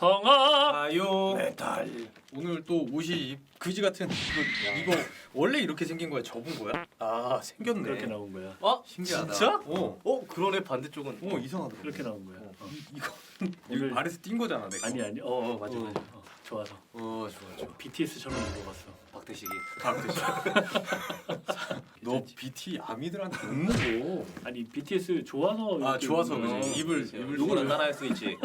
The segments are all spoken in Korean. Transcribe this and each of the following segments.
성악 아요 메탈. 오늘 또 옷이 그지 같은 이거 원래 이렇게 생긴 거야? 접은 거야? 아 생겼네. 그렇게 나온 거야. 신기하다. 진짜? 어 그러네 반대쪽은. 이상하더라. 그렇게 나온 거야. 이거 오늘- 이거 발에서 뛴 거잖아 내가. 아니 맞아. 좋아서. 좋아. BTS처럼 물어봤어. 박대식이. 너 BT 아미들한테 못 먹어. 아니 BTS 좋아서. 아 이렇게 좋아서 어, 그지. 입을 누구나 따라할 수 있지.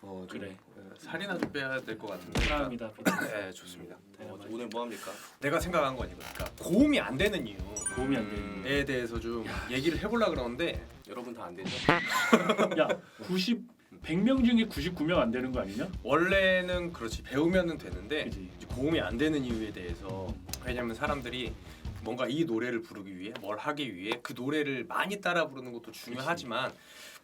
좀, 그래. 살이나 좀 빼야 될 것 같은데. 사랑합니다. 네 좋습니다. 오늘 뭐 합니까? 내가 생각한 건 이거. 그러니까 고음이 안 되는 이유에 도움이 안 되는. 대해서 좀 얘기를 해보려 그러는데 여러분 다 안 되죠? 야 100명 중에 99명 안 되는 거 아니냐? 원래는 그렇지 배우면은 되는데 그지. 이제 고음이 안 되는 이유에 대해서 왜냐면 사람들이 뭔가 이 노래를 부르기 위해 뭘 하기 위해 그 노래를 많이 따라 부르는 것도 중요하지만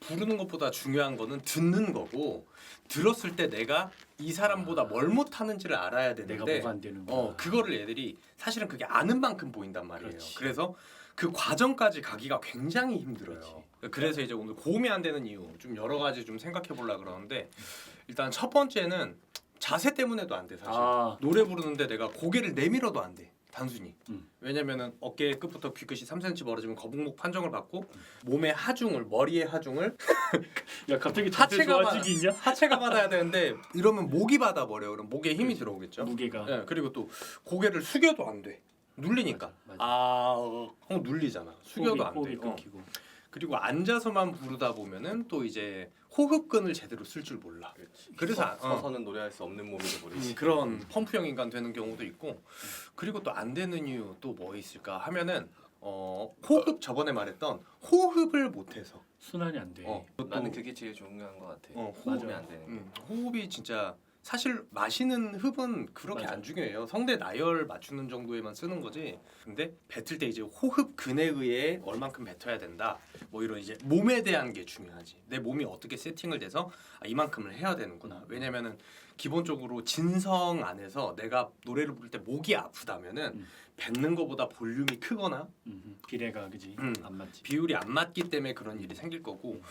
부르는 것보다 중요한 거는 듣는 거고 들었을 때 내가 이 사람보다 뭘 못하는지를 알아야 내가 되는데 뭐가 안 되는 거야. 그거를 애들이 사실은 그게 아는 만큼 보인단 말이에요. 그렇지. 그래서 그 과정까지 가기가 굉장히 힘들어요. 그래서 이제 오늘 고음이 안 되는 이유 좀 여러 가지 좀 생각해 보려고 그러는데 일단 첫 번째는 자세 때문에도 안 돼 사실. 노래 부르는데 내가 고개를 내밀어도 안 돼. 단순히. 왜냐면은 어깨 끝부터 귀끝이 3cm 벌어지면 거북목 판정을 받고 몸의 하중을 머리의 하중을 야 갑자기 자세 좋아지기 있냐? 하체가 받아야 되는데 이러면 목이 받아 버려. 그럼 목에 힘이 들어오겠죠. 무게가. 네, 그리고 또 고개를 숙여도 안 돼. 눌리니까. 맞아. 눌리잖아. 숙여도 안 돼. 호흡이 끊기고. 그리고 앉아서만 부르다 보면은 또 이제 호흡근을 제대로 쓸 줄 몰라. 그래서 서서는 노래할 수 없는 몸이 돼버리지. 그런 펌프형 인간 되는 경우도 있고. 그리고 또 안 되는 이유 또 뭐 있을까 하면은 호흡 저번에 말했던 호흡을 못해서. 순환이 안 돼. 나는 그게 제일 중요한 것 같아. 호흡이 안 되는 거. 호흡이 진짜 사실 마시는 흡은 그렇게 맞아. 안 중요해요. 성대 나열 맞추는 정도에만 쓰는 거지. 근데 뱉을 때 이제 호흡 근에 의해 얼만큼 뱉어야 된다. 뭐 이런 이제 몸에 대한 게 중요하지. 내 몸이 어떻게 세팅을 돼서 이만큼을 해야 되는구나. 왜냐면은 기본적으로 진성 안에서 내가 노래를 부를 때 목이 아프다면은 뱉는 거보다 볼륨이 크거나 비례가 그지 안 맞지. 비율이 안 맞기 때문에 그런 일이 생길 거고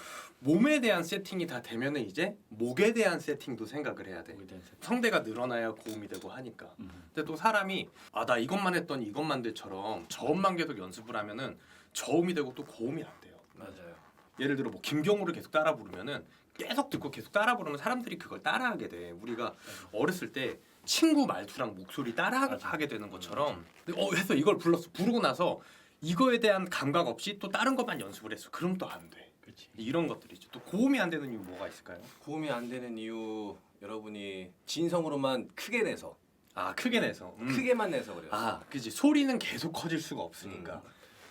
몸에 대한 세팅이 다 되면은 이제 목에 대한 세팅도 생각을 해야 돼. 거기에 대한 세팅. 성대가 늘어나야 고음이 되고 하니까. 근데 또 사람이 나 이것만 했더니 이것만 돼처럼 저음만 계속 연습을 하면은 저음이 되고 또 고음이 안 돼요. 맞아요. 예를 들어 뭐 김경호를 계속 따라 부르면은 계속 듣고 계속 따라 부르면 사람들이 그걸 따라하게 돼. 우리가 어렸을 때 친구 말투랑 목소리 따라하게 되는 것처럼 해서 이걸 불렀어. 부르고 나서 이거에 대한 감각 없이 또 다른 것만 연습을 했어. 그럼 또 안 돼. 그렇지. 이런 것들이죠. 또 고음이 안 되는 이유 뭐가 있을까요? 고음이 안 되는 이유 여러분이 진성으로만 크게 내서 크게 내서. 크게만 내서 그래요. 그지. 소리는 계속 커질 수가 없으니까.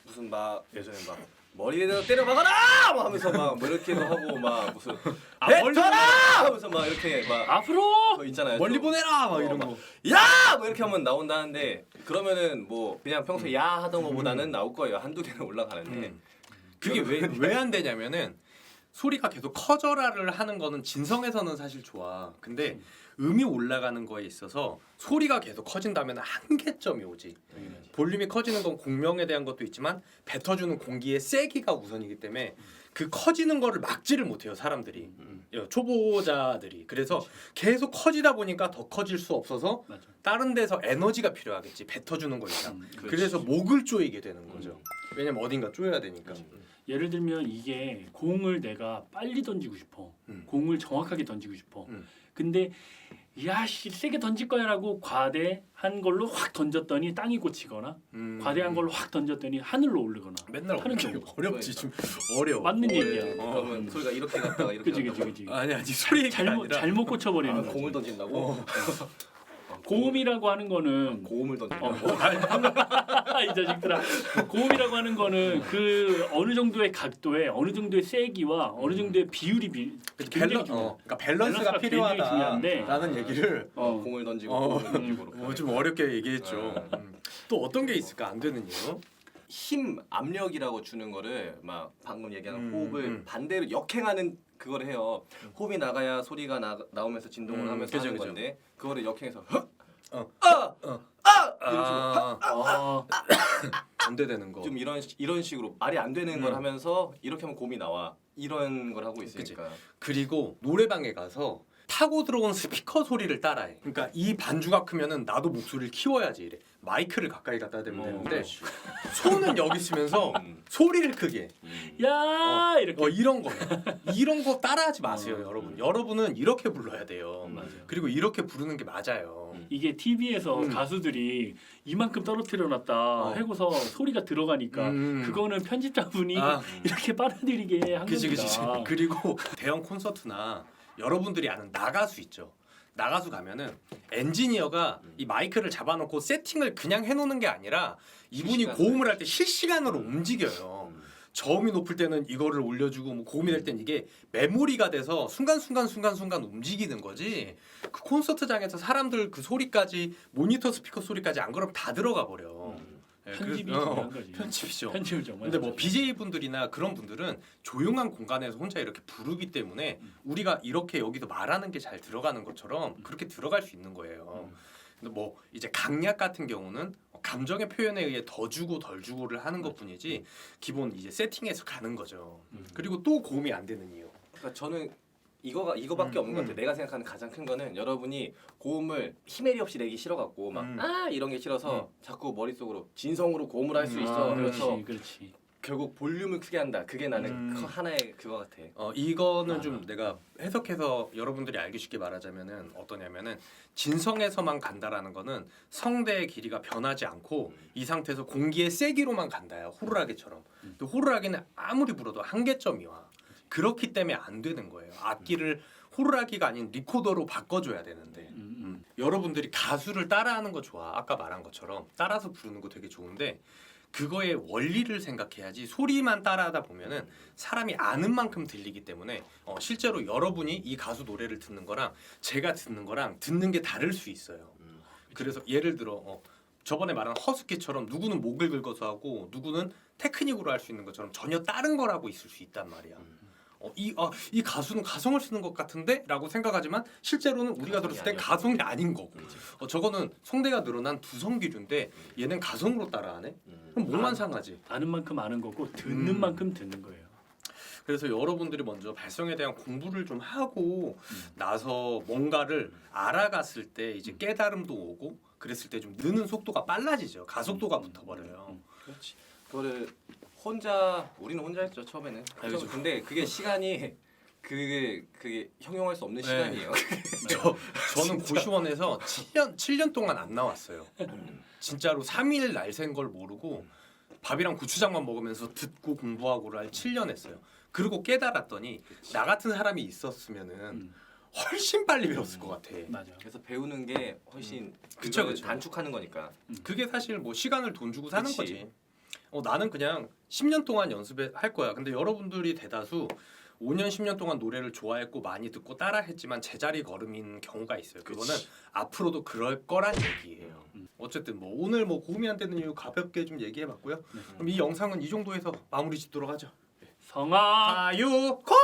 무슨 막 예전에 막 머리에다 때려 박아라! 막 하면서 막 뭐 이렇게도 하고 막 무슨 뱉어라! 하면서 막 이렇게 막 앞으로 거 있잖아요. 멀리 좀. 보내라 막 이런 막 거. 야! 뭐 이렇게 하면 나온다는데 그러면은 뭐 그냥 평소에 야 하던 거보다는 나올 거예요. 한두 개는 올라가는데 그게 왜 안 되냐면은 소리가 계속 커져라를 하는 거는 진성에서는 사실 좋아. 근데 음이 올라가는 거에 있어서 소리가 계속 커진다면 한계점이 오지. 볼륨이 커지는 건 공명에 대한 것도 있지만 뱉어주는 공기의 세기가 우선이기 때문에 그 커지는 거를 막지를 못해요 사람들이. 초보자들이. 그래서 계속 커지다 보니까 더 커질 수 없어서 맞아. 다른 데서 에너지가 필요하겠지. 뱉어주는 거 이상. 그래서 목을 조이게 되는 거죠. 왜냐면 어딘가 조여야 되니까. 예를 들면 이게 공을 내가 빨리 던지고 싶어. 공을 정확하게 던지고 싶어. 근데 야씨 세게 던질 거야라고 과대한 걸로 확 던졌더니 땅이 꽂히거나 과대한 걸로 확 던졌더니 하늘로 오르거나 맨날 하는 어렵지. 경우. 어렵지 좀 어려워. 맞는 얘기야. 그러면 소리가 이렇게 갔다가 이렇게 그지. 아니 소리 잘못 꽂혀버리는 거지. 공을 던진다고? 고음이라고 하는 거는 고음을 던진다. 이 자식들아. 고음이라고 하는 거는 그 어느 정도의 각도에 어느 정도의 세기와 어느 정도의 비율이 굉장히 중요해. 그러니까 밸런스가 굉장히 중요한데 필요하다라는 얘기를 공을 던지고 공을 던지고 좀 어렵게 얘기했죠. 또 어떤 게 있을까 안 되는 이유? 힘 압력이라고 주는 거를 막 방금 얘기한 호흡을 반대로 역행하는 그거를 해요. 호흡이 나가야 소리가 나오면서 진동을 하면서 그죠, 하는 그죠. 건데 그거를 역행해서 반대되는 거. 좀 이런 식으로 말이 안 되는 걸 하면서 이렇게 하면 고음이 나와 이런 걸 하고 있으니까. 그리고 노래방에 가서 타고 들어온 스피커 소리를 따라해. 그러니까 이 반주가 크면은 나도 목소리를 키워야지 이래. 마이크를 가까이 갖다 대면 되는데 그렇지. 손은 여기 있으면서 소리를 크게. 야 이렇게 이런 거. 이런 거 따라하지 마세요, 여러분. 여러분은 이렇게 불러야 돼요. 맞아요. 그리고 이렇게 부르는 게 맞아요. 이게 TV에서 가수들이 이만큼 떨어뜨려놨다 하고서 소리가 들어가니까 그거는 편집자분이 이렇게 빨아들이게 한 그치. 겁니다. 그리고 대형 콘서트나 여러분들이 아는 나가수 있죠. 나가수 가면은 엔지니어가 이 마이크를 잡아놓고 세팅을 그냥 해놓는 게 아니라 이분이 실시간으로 고음을 할 때 실시간으로 움직여요. 저음이 높을 때는 이거를 올려주고 뭐 고음이 될 땐 이게 메모리가 돼서 순간순간 움직이는 거지. 그 콘서트장에서 사람들 그 소리까지 모니터 스피커 소리까지 안 그러면 다 들어가 버려. 예, 편집이 그래서- 중요한 거지. 편집이죠. 편집을 정말. 근데 뭐 잘하죠. BJ 분들이나 그런 분들은 조용한 공간에서 혼자 이렇게 부르기 때문에 우리가 이렇게 여기서 말하는 게 잘 들어가는 것처럼 그렇게 들어갈 수 있는 거예요. 근데 뭐 이제 강약 같은 경우는 감정의 표현에 의해 더 주고 덜 주고를 하는 것뿐이지 기본 이제 세팅해서 가는 거죠. 그리고 또 고음이 안 되는 이유. 그러니까 저는 이거밖에 없는 것 같아요. 내가 생각하는 가장 큰 거는 여러분이 고음을 힘에리 없이 내기 싫어갖고 막 이런 게 싫어서 자꾸 머릿속으로 진성으로 고음을 할 수 있어. 그래서 그렇지. 결국 볼륨을 크게 한다. 그게 나는 하나의 그거 같아. 이거는 좀 내가 해석해서 여러분들이 알기 쉽게 말하자면은 어떠냐면은 진성에서만 간다라는 거는 성대의 길이가 변하지 않고 이 상태에서 공기의 세기로만 간다요. 호루라기처럼. 근데 호루라기는 아무리 불어도 한계점이 와. 그렇기 때문에 안 되는 거예요. 악기를 호루라기가 아닌 리코더로 바꿔줘야 되는데 여러분들이 가수를 따라하는 거 좋아. 아까 말한 것처럼 따라서 부르는 거 되게 좋은데 그거의 원리를 생각해야지 소리만 따라하다 보면은 사람이 아는 만큼 들리기 때문에 실제로 여러분이 이 가수 노래를 듣는 거랑 제가 듣는 거랑 듣는 게 다를 수 있어요. 그래서 예를 들어 저번에 말한 허스키처럼 누구는 목을 긁어서 하고 누구는 테크닉으로 할 수 있는 것처럼 전혀 다른 거라고 있을 수 있단 말이야. 이 가수는 가성을 쓰는 것 같은데? 라고 생각하지만 실제로는 우리가 들었을 때 가성이 아닌 거고 저거는 성대가 늘어난 두성기류인데 얘는 가성으로 따라하네? 그럼 뭐만 상하지? 아는 만큼 아는 거고 듣는 만큼 듣는 거예요. 그래서 여러분들이 먼저 발성에 대한 공부를 좀 하고 나서 뭔가를 알아갔을 때 이제 깨달음도 오고 그랬을 때 좀 느는 속도가 빨라지죠. 가속도가 붙어버려요. 그렇지. 그거를 우리는 혼자 했죠 처음에는. 그렇죠. 근데 그게 시간이 그게 형용할 수 없는 네. 시간이에요. 저는 고시원에서 7년 동안 안 나왔어요. 진짜로 3일 날 샌 걸 모르고 밥이랑 고추장만 먹으면서 듣고 공부하고를 한 7년 했어요. 그리고 깨달았더니 나 같은 사람이 있었으면은 훨씬 빨리 배웠을 것 같아. 맞아. 그래서 배우는 게 훨씬 그쵸, 그거를 그쵸. 단축하는 거니까. 그게 사실 뭐 시간을 돈 주고 사는 그치. 거지. 나는 그냥 10년 동안 연습할 거야. 근데 여러분들이 대다수 5년 10년 동안 노래를 좋아했고 많이 듣고 따라했지만 제자리 걸음인 경우가 있어요. 그거는 그치. 앞으로도 그럴 거란 얘기예요. 어쨌든 뭐 오늘 뭐 고음이 안 되는 이유 가볍게 좀 얘기해봤고요. 그럼 이 영상은 이 정도에서 마무리 짓도록 하죠. 성아 가요 콜!